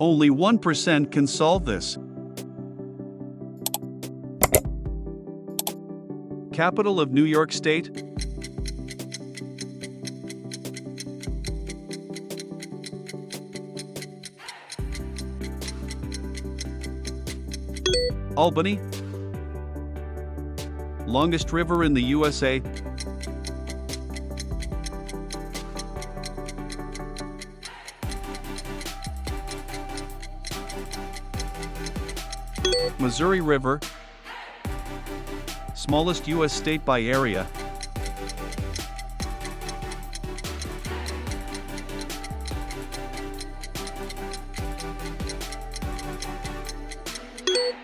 Only 1% can solve this. Capital of New York State? Albany. Longest river in the USA? Missouri River. Smallest U.S. state by area?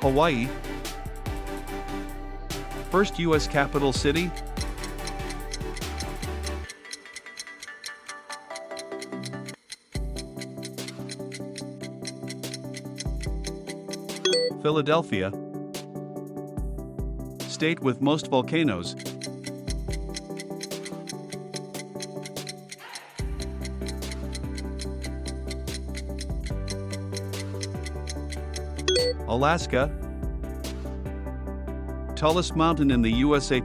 Hawaii. First U.S. capital city? Philadelphia. State with most volcanoes? Alaska. Tallest mountain in the USA?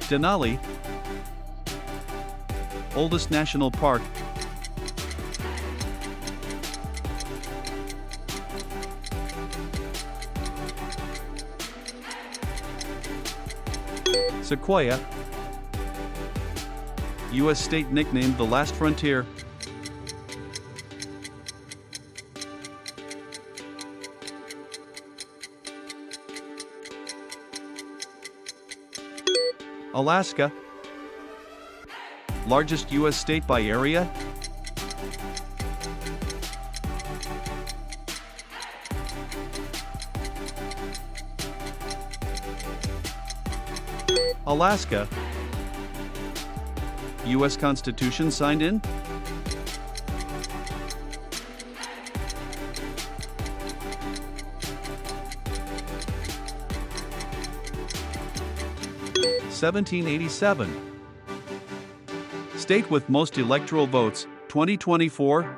Denali. Oldest national park? Sequoia. U.S. state nicknamed the last frontier? Alaska. Largest U.S. state by area? Alaska. U.S. Constitution signed in? (1787). State with most electoral votes, 2024.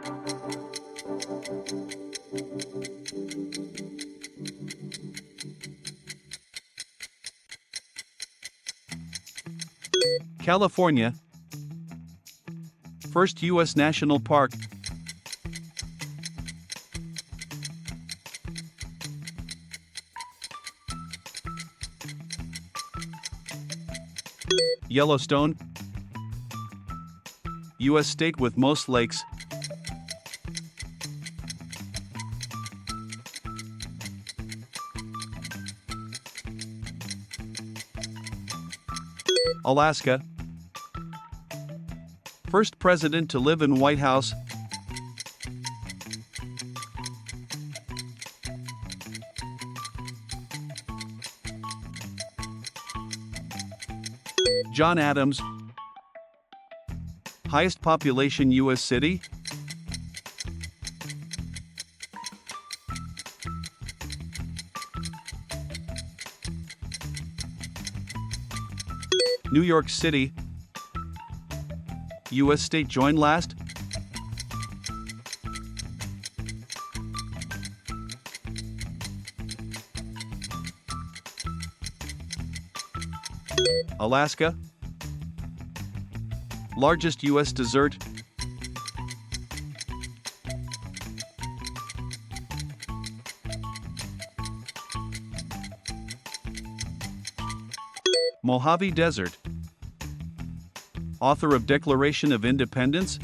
California. First U.S. national park? Yellowstone. U.S. state with most lakes? Alaska. First president to live in White House? John Adams. Highest population U.S. city? New York City. U.S. state joined last? Alaska. Largest U.S. desert? Mojave Desert. Author of Declaration of Independence?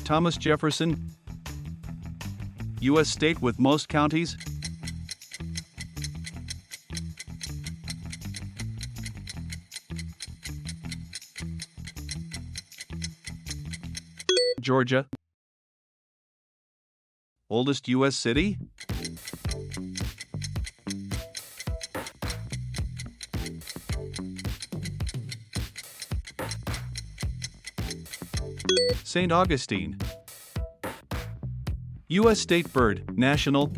Thomas Jefferson. U.S. state with most counties? Georgia. Oldest U.S. city? St. Augustine. U.S. state bird, national.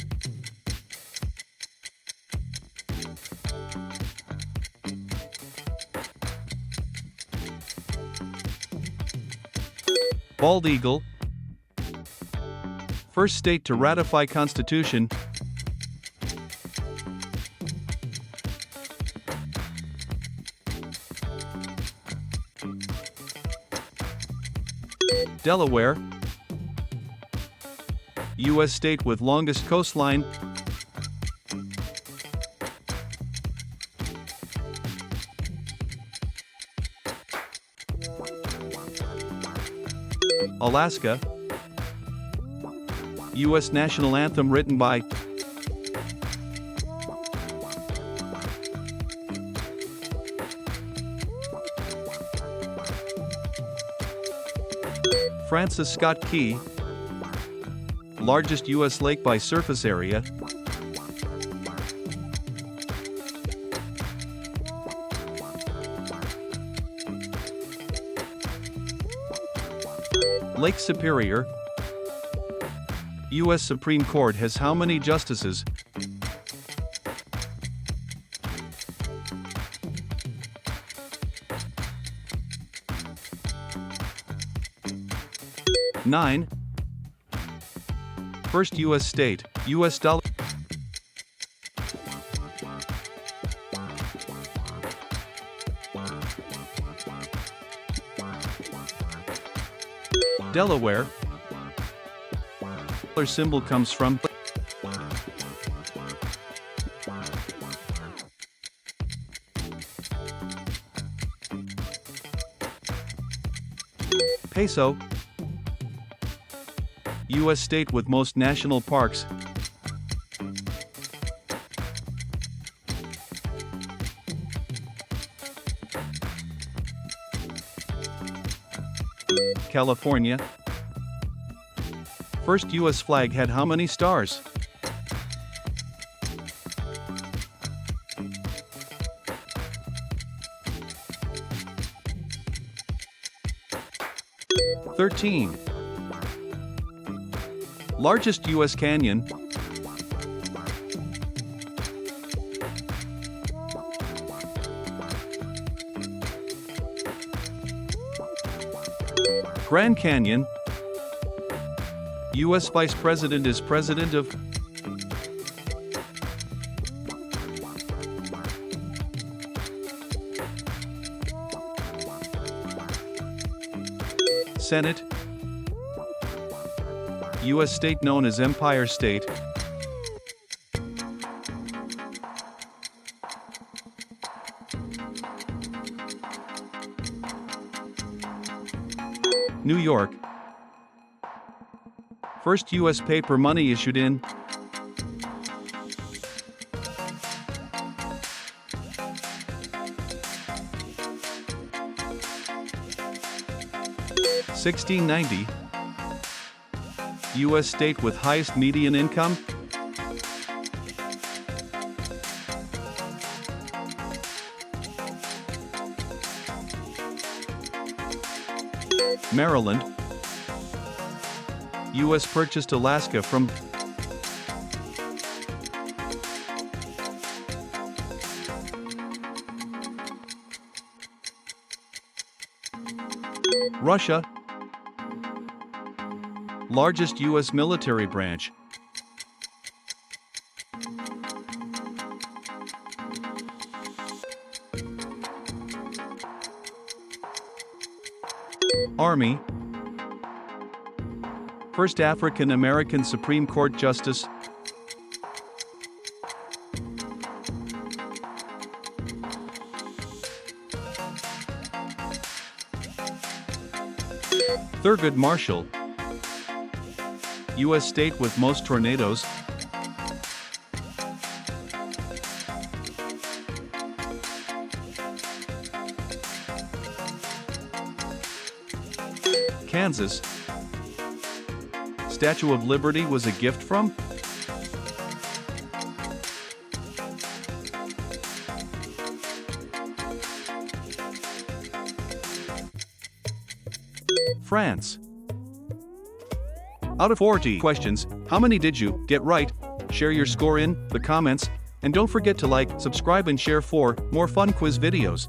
Bald eagle. First state to ratify Constitution. Delaware. U.S. state with longest coastline. Alaska. U.S. national anthem written by Francis Scott Key. Largest U.S. lake by surface area. Lake Superior. U.S. Supreme Court has how many justices? Nine. First U.S. state, U.S. dollar. Delaware. Dollar symbol comes from peso. U.S. state with most national parks. California. First U.S. flag had how many stars? "13. Largest U.S. canyon. Grand Canyon. U.S. Vice President is President of Senate. U.S. state known as Empire State. New York. First U.S. paper money issued in (1690). U.S. state with highest median income. Maryland. U.S. purchased Alaska from Russia. Largest U.S. military branch. Army. First African American Supreme Court Justice. Thurgood Marshall. U.S. state with most tornadoes. Kansas. Statue of Liberty was a gift from France. Out of 40 questions, how many did you get right? Share your score in the comments, and don't forget to like, subscribe and share for more fun quiz videos.